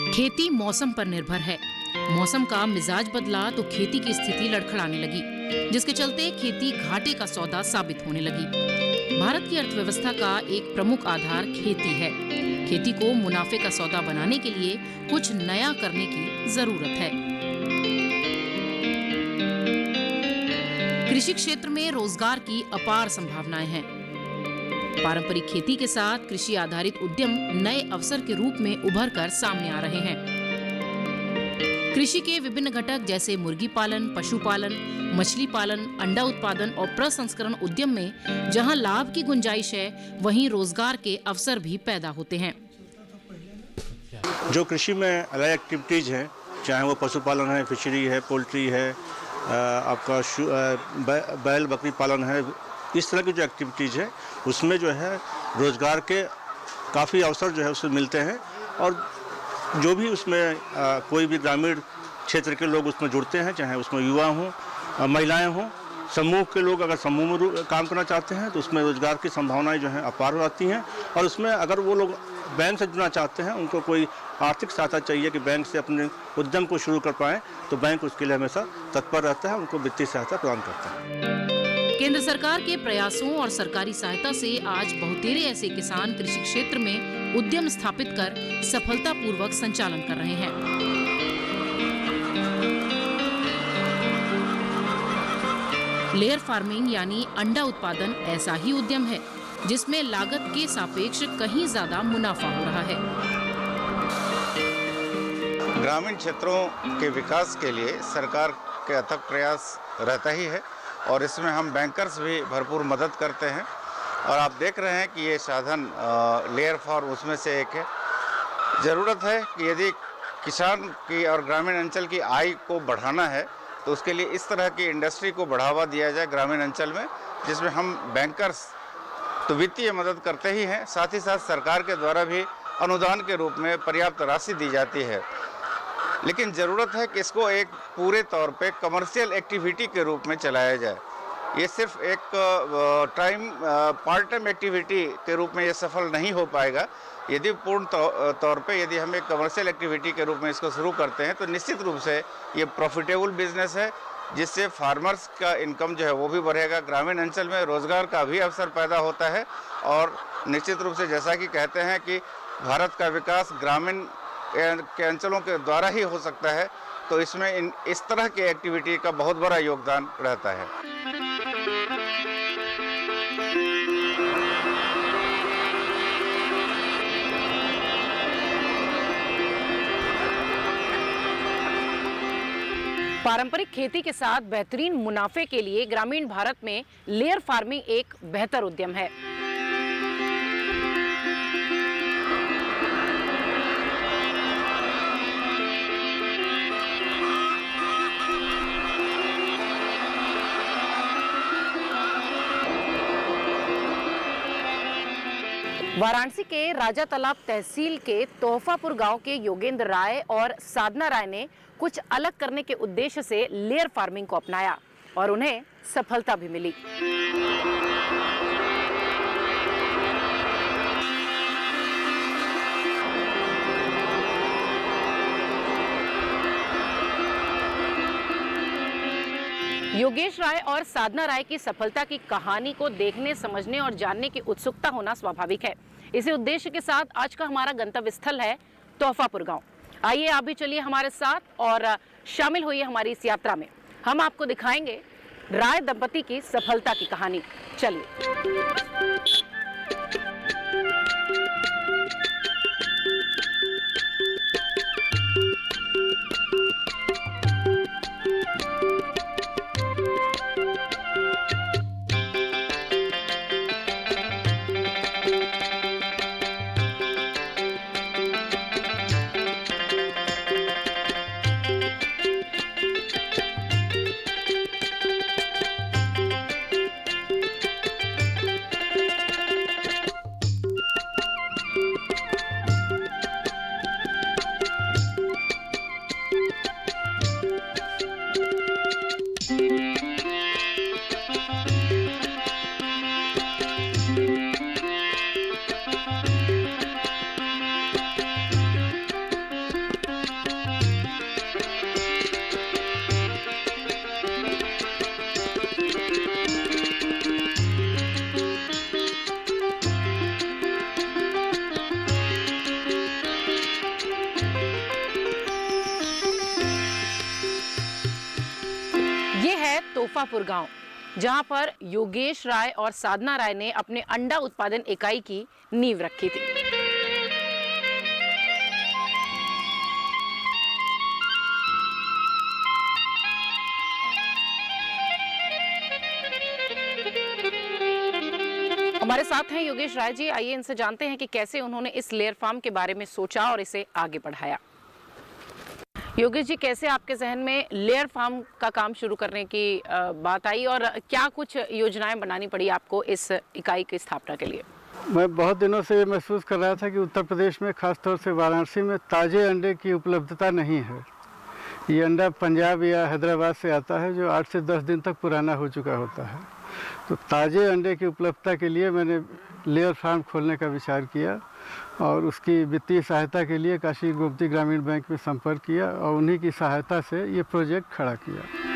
खेती मौसम पर निर्भर है। मौसम का मिजाज बदला तो खेती की स्थिति लड़खड़ाने लगी, जिसके चलते खेती घाटे का सौदा साबित होने लगी। भारत की अर्थव्यवस्था का एक प्रमुख आधार खेती है। खेती को मुनाफे का सौदा बनाने के लिए कुछ नया करने की जरूरत है। कृषि क्षेत्र में रोजगार की अपार संभावनाएं हैं। पारंपरिक खेती के साथ कृषि आधारित उद्यम नए अवसर के रूप में उभर कर सामने आ रहे हैं। कृषि के विभिन्न घटक जैसे मुर्गी पालन, पशुपालन, मछली पालन, अंडा उत्पादन और प्रसंस्करण उद्यम में जहां लाभ की गुंजाइश है, वहीं रोजगार के अवसर भी पैदा होते हैं। जो कृषि में अलग एक्टिविटीज हैं, चाहे वो पशुपालन है, फिशरी है, पोल्ट्री है, आपका बैल बकरी पालन है, इस तरह की जो एक्टिविटीज़ है उसमें जो है रोज़गार के काफ़ी अवसर जो है उसमें मिलते हैं। और जो भी उसमें कोई भी ग्रामीण क्षेत्र के लोग उसमें जुड़ते हैं, चाहे उसमें युवा हों, महिलाएं हों, समूह के लोग अगर समूह में काम करना चाहते हैं तो उसमें रोज़गार की संभावनाएं जो हैं अपार हो जाती हैं। और उसमें अगर वो लोग बैंक से जुड़ना चाहते हैं, उनको कोई आर्थिक सहायता चाहिए कि बैंक से अपने उद्यम को शुरू कर पाएँ, तो बैंक उसके लिए हमेशा तत्पर रहता है, उनको वित्तीय सहायता प्रदान करता है। केंद्र सरकार के प्रयासों और सरकारी सहायता से आज बहुतेरे ऐसे किसान कृषि क्षेत्र में उद्यम स्थापित कर सफलतापूर्वक संचालन कर रहे हैं। लेयर फार्मिंग यानी अंडा उत्पादन ऐसा ही उद्यम है जिसमें लागत के सापेक्ष कहीं ज्यादा मुनाफा हो रहा है। ग्रामीण क्षेत्रों के विकास के लिए सरकार के अथक प्रयास रहता ही है और इसमें हम बैंकर्स भी भरपूर मदद करते हैं। और आप देख रहे हैं कि ये साधन लेयर फार्म उसमें से एक है। ज़रूरत है कि यदि किसान की और ग्रामीण अंचल की आय को बढ़ाना है तो उसके लिए इस तरह की इंडस्ट्री को बढ़ावा दिया जाए ग्रामीण अंचल में, जिसमें हम बैंकर्स तो वित्तीय मदद करते ही हैं, साथ ही साथ सरकार के द्वारा भी अनुदान के रूप में पर्याप्त राशि दी जाती है। लेकिन ज़रूरत है कि इसको एक पूरे तौर पे कमर्शियल एक्टिविटी के रूप में चलाया जाए। ये सिर्फ एक पार्ट टाइम एक्टिविटी के रूप में ये सफल नहीं हो पाएगा। यदि पूर्ण तौर पे यदि हम एक कमर्शियल एक्टिविटी के रूप में इसको शुरू करते हैं तो निश्चित रूप से ये प्रॉफिटेबल बिजनेस है, जिससे फार्मर्स का इनकम जो है वो भी बढ़ेगा, ग्रामीण अंचल में रोज़गार का भी अवसर पैदा होता है। और निश्चित रूप से जैसा कि कहते हैं कि भारत का विकास ग्रामीण के अंचलों के द्वारा ही हो सकता है, तो इसमें इस तरह की एक्टिविटी का बहुत बड़ा योगदान रहता है। पारंपरिक खेती के साथ बेहतरीन मुनाफे के लिए ग्रामीण भारत में लेयर फार्मिंग एक बेहतर उद्यम है। वाराणसी के राजा तालाब तहसील के तोहफापुर गांव के योगेंद्र राय और साधना राय ने कुछ अलग करने के उद्देश्य से लेयर फार्मिंग को अपनाया और उन्हें सफलता भी मिली। योगेश राय और साधना राय की सफलता की कहानी को देखने, समझने और जानने की उत्सुकता होना स्वाभाविक है। इसी उद्देश्य के साथ आज का हमारा गंतव्य स्थल है तोहफापुर गांव। आइए आप भी चलिए हमारे साथ और शामिल होइए हमारी इस यात्रा में। हम आपको दिखाएंगे राय दंपति की सफलता की कहानी। चलिए। तोहफापुर गांव, जहां पर योगेश राय और साधना राय ने अपने अंडा उत्पादन इकाई की नींव रखी थी। हमारे साथ हैं योगेश राय जी। आइए इनसे जानते हैं कि कैसे उन्होंने इस लेयर फार्म के बारे में सोचा और इसे आगे बढ़ाया। योगेश जी, कैसे आपके जहन में लेयर फार्म का काम शुरू करने की बात आई और क्या कुछ योजनाएं बनानी पड़ी आपको इस इकाई की स्थापना के लिए? मैं बहुत दिनों से ये महसूस कर रहा था कि उत्तर प्रदेश में खासतौर से वाराणसी में ताज़े अंडे की उपलब्धता नहीं है। ये अंडा पंजाब या हैदराबाद से आता है जो 8 से 10 दिन तक पुराना हो चुका होता है। तो ताज़े अंडे की उपलब्धता के लिए मैंने लेयर फार्म खोलने का विचार किया और उसकी वित्तीय सहायता के लिए काशी गोमती ग्रामीण बैंक में संपर्क किया और उन्हीं की सहायता से ये प्रोजेक्ट खड़ा किया।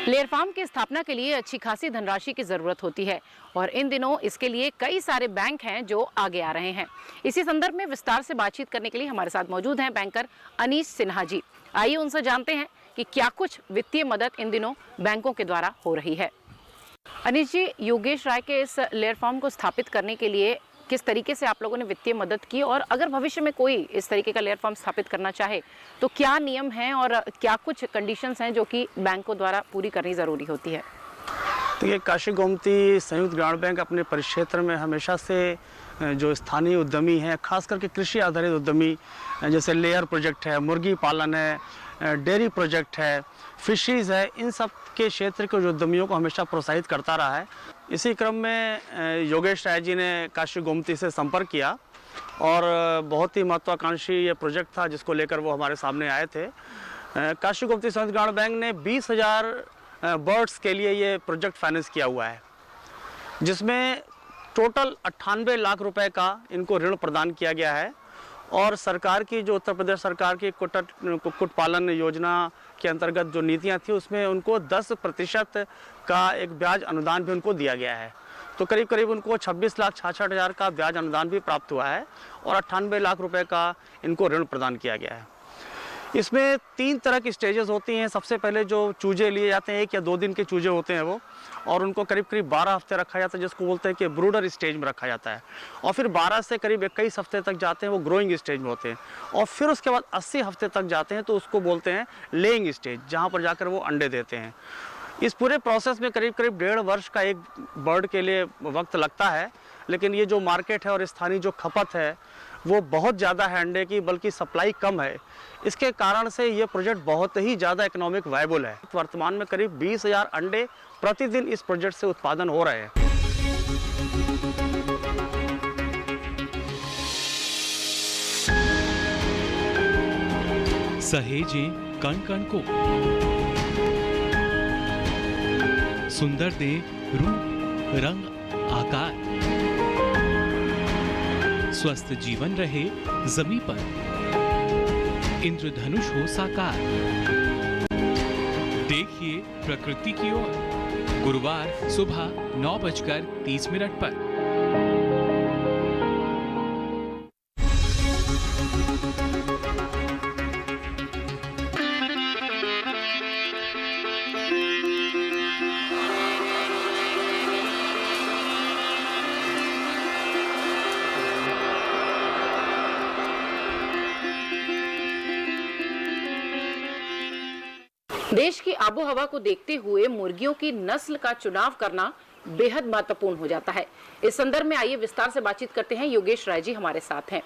लेयर फार्म की स्थापना के लिए अच्छी खासी धनराशि की जरूरत होती है और इन दिनों इसके लिए कई सारे बैंक हैं जो आगे आ रहे हैं। इसी संदर्भ में विस्तार से बातचीत करने के लिए हमारे साथ मौजूद हैं बैंकर अनीश सिन्हा जी। आइए उनसे जानते हैं कि क्या कुछ वित्तीय मदद इन दिनों बैंकों के द्वारा हो रही है। अनीश जी, योगेश राय के इस लेयर फार्म को स्थापित करने के लिए किस तरीके से आप लोगों ने वित्तीय मदद की और अगर भविष्य में कोई इस तरीके का लेयर फार्म स्थापित करना चाहे तो क्या नियम हैं और क्या कुछ कंडीशंस हैं जो कि बैंकों द्वारा पूरी करनी ज़रूरी होती है? देखिए, काशी गोमती संयुक्त ग्रामीण बैंक अपने परिक्षेत्र में हमेशा से जो स्थानीय उद्यमी हैं, खास करके कृषि आधारित उद्यमी, जैसे लेयर प्रोजेक्ट है, मुर्गी पालन है, डेयरी प्रोजेक्ट है, फिशरीज है, इन सब के क्षेत्र के जो उद्यमियों को हमेशा प्रोत्साहित करता रहा है। इसी क्रम में योगेश राय जी ने काशी गोमती से संपर्क किया और बहुत ही महत्वाकांक्षी ये प्रोजेक्ट था जिसको लेकर वो हमारे सामने आए थे। काशी गोमती संयुक्त ग्रामीण बैंक ने 20,000 बर्ड्स के लिए ये प्रोजेक्ट फाइनेंस किया हुआ है, जिसमें टोटल 98 लाख रुपए का इनको ऋण प्रदान किया गया है और सरकार की जो उत्तर प्रदेश सरकार की कुक्कुट पालन योजना के अंतर्गत जो नीतियां थी उसमें उनको 10% का एक ब्याज अनुदान भी उनको दिया गया है। तो करीब करीब उनको 26,66,000 का ब्याज अनुदान भी प्राप्त हुआ है और 98 लाख रुपए का इनको ऋण प्रदान किया गया है। इसमें 3 तरह की स्टेजेस होती हैं। सबसे पहले जो चूजे लिए जाते हैं, 1 या 2 दिन के चूजे होते हैं वो, और उनको करीब करीब 12 हफ्ते रखा जाता है, जिसको बोलते हैं कि ब्रूडर स्टेज में रखा जाता है। और फिर 12 से करीब 21 हफ्ते तक जाते हैं, वो ग्रोइंग स्टेज में होते हैं। और फिर उसके बाद 80 हफ्ते तक जाते हैं तो उसको बोलते हैं लेइंग स्टेज, जहाँ पर जाकर वो अंडे देते हैं। इस पूरे प्रोसेस में करीब करीब 1.5 वर्ष का एक बर्ड के लिए वक्त लगता है, लेकिन ये जो मार्केट है और स्थानीय जो खपत है वो बहुत ज़्यादा है अंडे की, बल्कि सप्लाई कम है। इसके कारण से ये प्रोजेक्ट बहुत ही ज़्यादा इकोनॉमिक वायबल है। वर्तमान में करीब 20,000 अंडे प्रतिदिन इस प्रोजेक्ट से उत्पादन हो रहे हैं। सहेजें कण कण को, सुंदर दे रूप रंग आकार, स्वस्थ जीवन रहे जमी पर, इंद्रधनुष हो साकार। देखिए प्रकृति की ओर, गुरुवार सुबह 9:30 पर। देश की आबोहवा को देखते हुए मुर्गियों की नस्ल का चुनाव करना बेहद महत्वपूर्ण हो जाता है। इस संदर्भ में आइए विस्तार से बातचीत करते हैं। योगेश राय जी हमारे साथ हैं।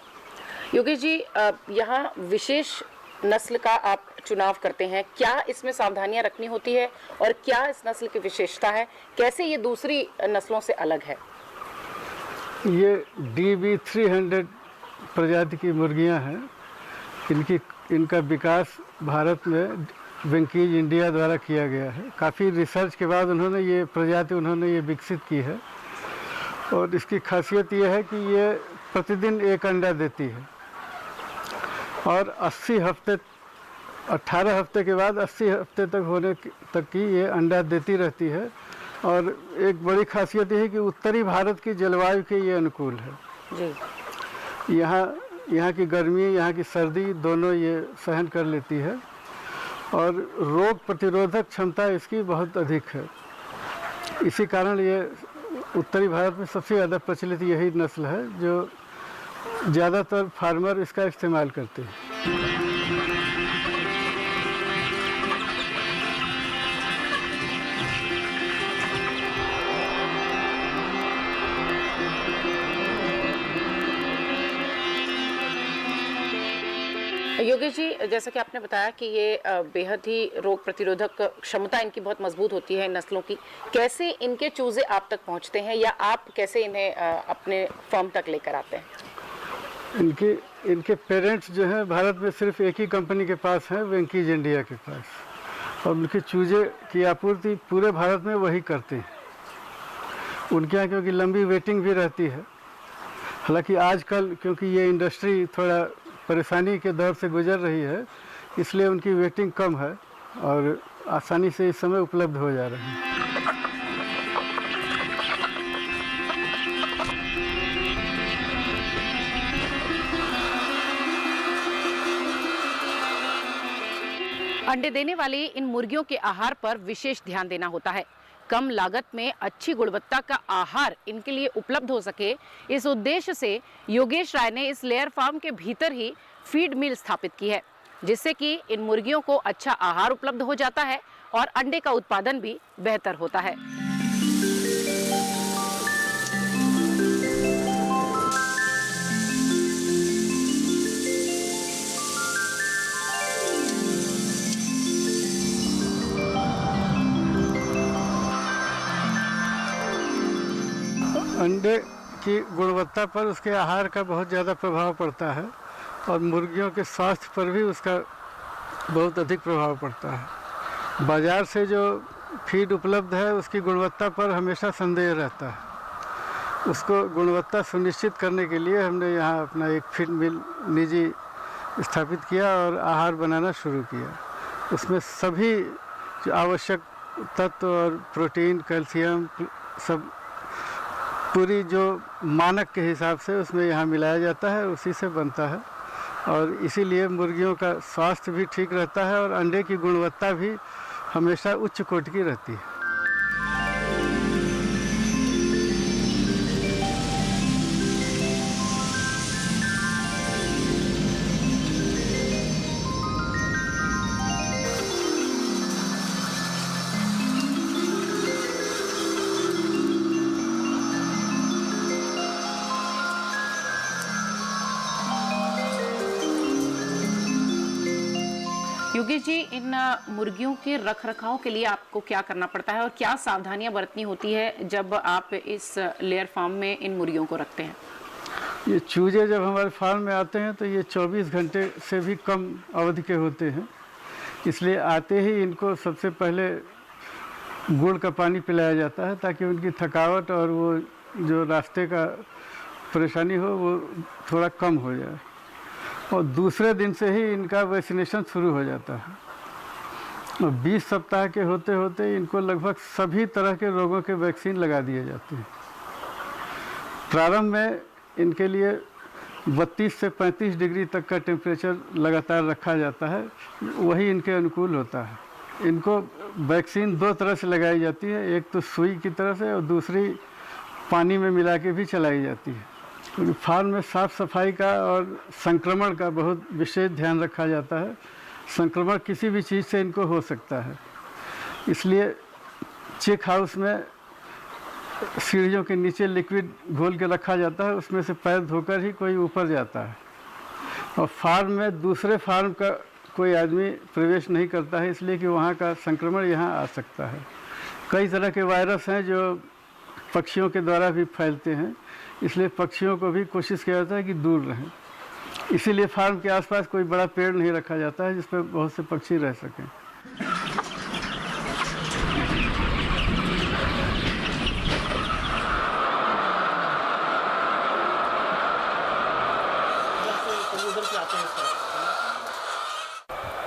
योगेश जी, यहाँ विशेष नस्ल का आप चुनाव करते हैं, क्या इसमें सावधानियां रखनी होती है और क्या इस नस्ल की विशेषता है, कैसे ये दूसरी नस्लों से अलग है? ये DB300 प्रजाति की मुर्गियां हैं। इनका विकास भारत में वेंकीज इंडिया द्वारा किया गया है। काफ़ी रिसर्च के बाद उन्होंने ये विकसित की है और इसकी खासियत ये है कि ये प्रतिदिन 1 अंडा देती है और 18 हफ्ते के बाद 80 हफ्ते तक होने तक की ये अंडा देती रहती है। और एक बड़ी खासियत ये है कि उत्तरी भारत की जलवायु के ये अनुकूल है जी। यहाँ की गर्मी, यहाँ की सर्दी दोनों ये सहन कर लेती है और रोग प्रतिरोधक क्षमता इसकी बहुत अधिक है। इसी कारण ये उत्तरी भारत में सबसे ज़्यादा प्रचलित यही नस्ल है जो ज़्यादातर फार्मर इसका इस्तेमाल करते हैं। योगेश जी, जैसा कि आपने बताया कि ये बेहद ही रोग प्रतिरोधक क्षमता इनकी बहुत मजबूत होती है इन नस्लों की। कैसे इनके चूजे आप तक पहुंचते हैं या आप कैसे इन्हें अपने फार्म तक लेकर आते हैं? इनके पेरेंट्स जो हैं भारत में सिर्फ एक ही कंपनी के पास हैं, वेंकीज इंडिया के पास, और उनके चूजे की आपूर्ति पूरे भारत में वही करते हैं। उनके यहाँ क्योंकि लंबी वेटिंग भी रहती है, हालांकि आजकल क्योंकि ये इंडस्ट्री थोड़ा परेशानी के दौर से गुजर रही है, इसलिए उनकी वेटिंग कम है और आसानी से इस समय उपलब्ध हो जा रहे हैं। अंडे देने वाली इन मुर्गियों के आहार पर विशेष ध्यान देना होता है। कम लागत में अच्छी गुणवत्ता का आहार इनके लिए उपलब्ध हो सके, इस उद्देश्य से योगेश राय ने इस लेयर फार्म के भीतर ही फीड मिल स्थापित की है, जिससे कि इन मुर्गियों को अच्छा आहार उपलब्ध हो जाता है और अंडे का उत्पादन भी बेहतर होता है। अंडे की गुणवत्ता पर उसके आहार का बहुत ज़्यादा प्रभाव पड़ता है और मुर्गियों के स्वास्थ्य पर भी उसका बहुत अधिक प्रभाव पड़ता है। बाज़ार से जो फीड उपलब्ध है उसकी गुणवत्ता पर हमेशा संदेह रहता है। उसको गुणवत्ता सुनिश्चित करने के लिए हमने यहाँ अपना एक फीड मिल निजी स्थापित किया और आहार बनाना शुरू किया। उसमें सभी जो आवश्यक तत्व और प्रोटीन, कैल्शियम सब पूरी जो मानक के हिसाब से उसमें यहाँ मिलाया जाता है, उसी से बनता है और इसीलिए मुर्गियों का स्वास्थ्य भी ठीक रहता है और अंडे की गुणवत्ता भी हमेशा उच्च कोटि की रहती है। योगेश जी, इन मुर्गियों के रख रखाव के लिए आपको क्या करना पड़ता है और क्या सावधानियां बरतनी होती है जब आप इस लेयर फार्म में इन मुर्गियों को रखते हैं? ये चूजे जब हमारे फार्म में आते हैं तो ये 24 घंटे से भी कम अवधि के होते हैं, इसलिए आते ही इनको सबसे पहले गुड़ का पानी पिलाया जाता है ताकि उनकी थकावट और वो जो रास्ते का परेशानी हो वो थोड़ा कम हो जाए। और दूसरे दिन से ही इनका वैक्सीनेशन शुरू हो जाता है और 20 सप्ताह के होते होते इनको लगभग सभी तरह के रोगों के वैक्सीन लगा दिए जाते हैं। प्रारंभ में इनके लिए 32 से 35 डिग्री तक का टेम्परेचर लगातार रखा जाता है, वही इनके अनुकूल होता है। इनको वैक्सीन दो तरह से लगाई जाती है, एक तो सुई की तरह से और दूसरी पानी में मिला के भी चलाई जाती है। फार्म में साफ़ सफाई का और संक्रमण का बहुत विशेष ध्यान रखा जाता है। संक्रमण किसी भी चीज़ से इनको हो सकता है, इसलिए चेक हाउस में सीढ़ियों के नीचे लिक्विड घोल के रखा जाता है, उसमें से पैर धोकर ही कोई ऊपर जाता है। और फार्म में दूसरे फार्म का कोई आदमी प्रवेश नहीं करता है, इसलिए कि वहाँ का संक्रमण यहाँ आ सकता है। कई तरह के वायरस हैं जो पक्षियों के द्वारा भी फैलते हैं, इसलिए पक्षियों को भी कोशिश किया जाता है कि दूर रहें। इसीलिए फार्म के आसपास कोई बड़ा पेड़ नहीं रखा जाता है जिस पर बहुत से पक्षी रह सकें।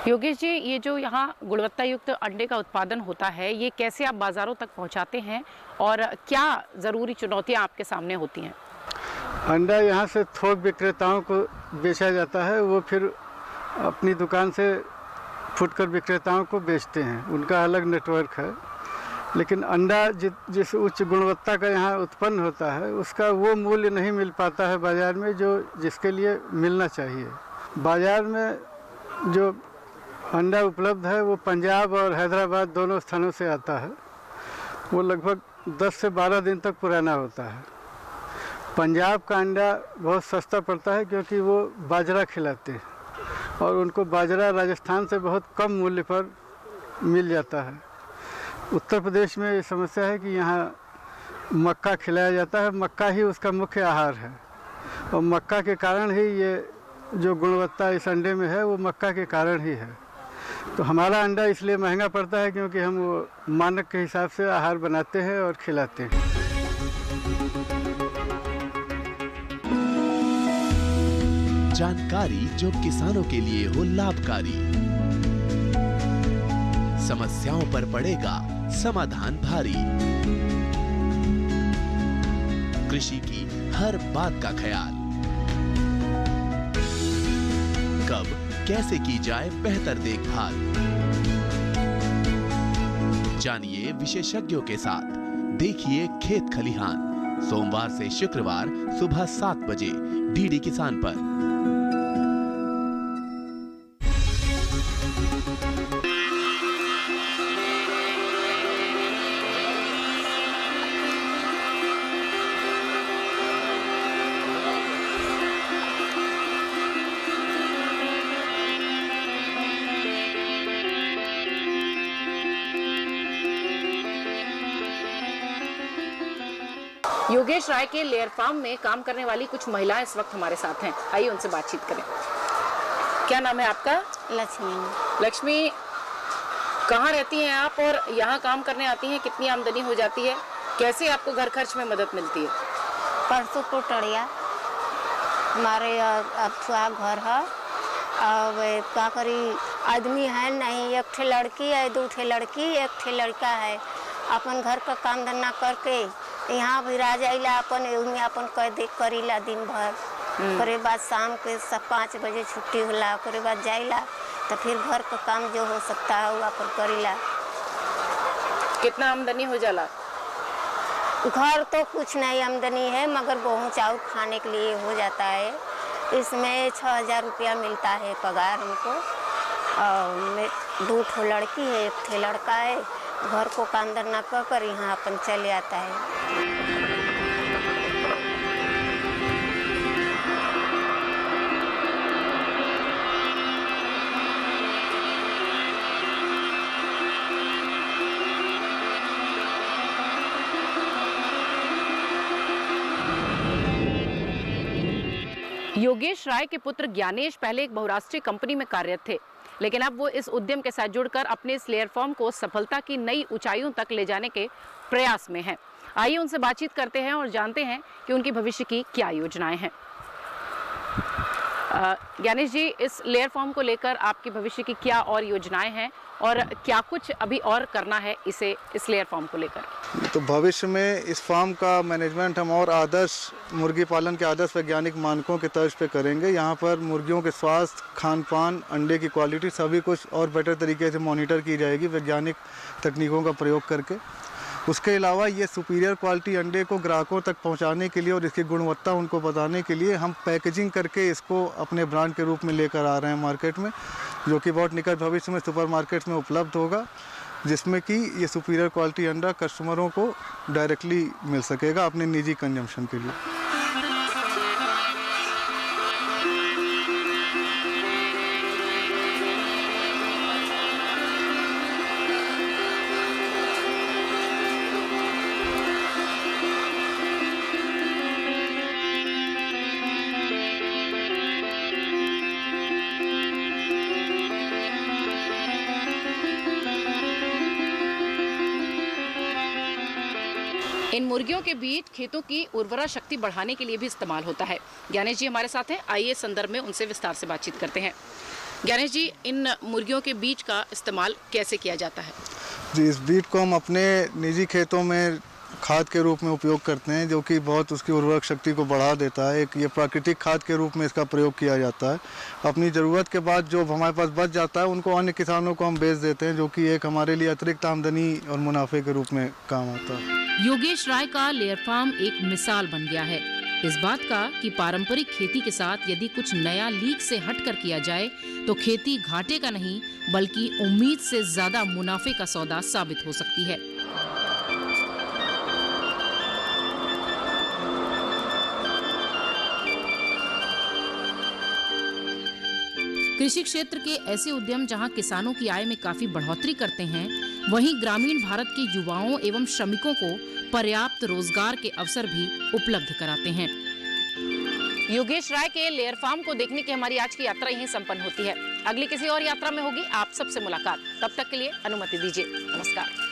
योगेश जी, ये जो यहाँ गुणवत्ता युक्त अंडे का उत्पादन होता है, ये कैसे आप बाज़ारों तक पहुँचाते हैं और क्या ज़रूरी चुनौतियाँ आपके सामने होती हैं? अंडा यहाँ से थोक विक्रेताओं को बेचा जाता है, वो फिर अपनी दुकान से फुटकर विक्रेताओं को बेचते हैं, उनका अलग नेटवर्क है। लेकिन अंडा जिस उच्च गुणवत्ता का यहाँ उत्पन्न होता है, उसका वो मूल्य नहीं मिल पाता है बाज़ार में जो जिसके लिए मिलना चाहिए। बाज़ार में जो अंडा उपलब्ध है वो पंजाब और हैदराबाद दोनों स्थानों से आता है। वो लगभग 10 से 12 दिन तक पुराना होता है। पंजाब का अंडा बहुत सस्ता पड़ता है क्योंकि वो बाजरा खिलाते हैं और उनको बाजरा राजस्थान से बहुत कम मूल्य पर मिल जाता है। उत्तर प्रदेश में ये समस्या है कि यहाँ मक्का खिलाया जाता है, मक्का ही उसका मुख्य आहार है और मक्का के कारण ही ये जो गुणवत्ता इस अंडे में है वो मक्का के कारण ही है। तो हमारा अंडा इसलिए महंगा पड़ता है क्योंकि हम वो मानक के हिसाब से आहार बनाते हैं और खिलाते हैं। जानकारी जो किसानों के लिए हो लाभकारी, समस्याओं पर पड़ेगा समाधान भारी, कृषि की हर बात का ख्याल, कब कैसे की जाए बेहतर देखभाल, जानिए विशेषज्ञों के साथ, देखिए खेत खलिहान, सोमवार से शुक्रवार सुबह 7 बजे डीडी किसान पर। योगेश राय के लेयर फार्म में काम करने वाली कुछ महिलाएं इस वक्त हमारे साथ हैं। आइए उनसे बातचीत करें। क्या नाम है आपका? लक्ष्मी। लक्ष्मी, कहाँ रहती हैं आप और यहाँ काम करने आती हैं? कितनी आमदनी हो जाती है? कैसे आपको घर खर्च में मदद मिलती है? परसों को टड़िया हमारे अफुआ घर है। अब क्या करी, आदमी है नहीं, एक ठे लड़की है, 2 ठे लड़की, 1 ठे लड़का है। अपन घर का काम धंधा करके यहाँ भी रह जाइला, अपन में अपन करीला दिन भर। करे बाद शाम के 5 बजे छुट्टी होला, करे बाद जाइला तो फिर घर का काम जो हो सकता है वो अपन करीला। कितना आमदनी हो जाला? घर तो कुछ नहीं आमदनी है, मगर गेहूँ चावल खाने के लिए हो जाता है। इसमें 6000 रुपया मिलता है पगार हमको। और 2 ठो लड़की है, 1 ठे लड़का है। घर को काम धंधा कर यहाँ अपन चले आता है। योगेश राय के पुत्र ज्ञानेश पहले एक बहुराष्ट्रीय कंपनी में कार्यरत थे, लेकिन अब वो इस उद्यम के साथ जुड़कर अपने इस लेयर फॉर्म को सफलता की नई ऊंचाइयों तक ले जाने के प्रयास में हैं। आइए उनसे बातचीत करते हैं और जानते हैं कि उनकी भविष्य की क्या योजनाएं हैं। ज्ञानेश जी, इस लेयर फॉर्म को लेकर आपकी भविष्य की क्या और योजनाएं हैं और क्या कुछ अभी और करना है इस लेयर फॉर्म को लेकर? तो भविष्य में इस फार्म का मैनेजमेंट हम और आदर्श मुर्गी पालन के आदर्श वैज्ञानिक मानकों के तर्ज पे करेंगे। यहाँ पर मुर्गियों के स्वास्थ्य, खान पान, अंडे की क्वालिटी सभी कुछ और बेटर तरीके से मॉनिटर की जाएगी वैज्ञानिक तकनीकों का प्रयोग करके। उसके अलावा ये सुपीरियर क्वालिटी अंडे को ग्राहकों तक पहुंचाने के लिए और इसकी गुणवत्ता उनको बताने के लिए हम पैकेजिंग करके इसको अपने ब्रांड के रूप में लेकर आ रहे हैं मार्केट में, जो कि बहुत निकट भविष्य में सुपरमार्केट्स में उपलब्ध होगा, जिसमें कि ये सुपीरियर क्वालिटी अंडा कस्टमरों को डायरेक्टली मिल सकेगा अपने निजी कंजम्पशन के लिए। इन मुर्गियों के बीज खेतों की उर्वरा शक्ति बढ़ाने के लिए भी इस्तेमाल होता है। ज्ञानेश जी हमारे साथ हैं, आइए संदर्भ में उनसे विस्तार से बातचीत करते हैं। ज्ञानेश जी, इन मुर्गियों के बीज का इस्तेमाल कैसे किया जाता है? जी, इस बीज को हम अपने निजी खेतों में खाद के रूप में उपयोग करते हैं, जो कि बहुत उसकी उर्वरक शक्ति को बढ़ा देता है। एक ये प्राकृतिक खाद के रूप में इसका प्रयोग किया जाता है। अपनी ज़रूरत के बाद जो हमारे पास बच जाता है उनको अन्य किसानों को हम बेच देते हैं, जो कि एक हमारे लिए अतिरिक्त आमदनी और मुनाफे के रूप में काम आता है। योगेश राय का लेयर फार्म एक मिसाल बन गया है इस बात का कि पारंपरिक खेती के साथ यदि कुछ नया लीक से हटकर किया जाए तो खेती घाटे का नहीं बल्कि उम्मीद से ज्यादा मुनाफे का सौदा साबित हो सकती है। कृषि क्षेत्र के ऐसे उद्यम जहां किसानों की आय में काफी बढ़ोतरी करते हैं, वहीं ग्रामीण भारत के युवाओं एवं श्रमिकों को पर्याप्त रोजगार के अवसर भी उपलब्ध कराते हैं। योगेश राय के लेयर फार्म को देखने की हमारी आज की यात्रा यहीं संपन्न होती है। अगली किसी और यात्रा में होगी आप सबसे मुलाकात। तब तक के लिए अनुमति दीजिए। नमस्कार।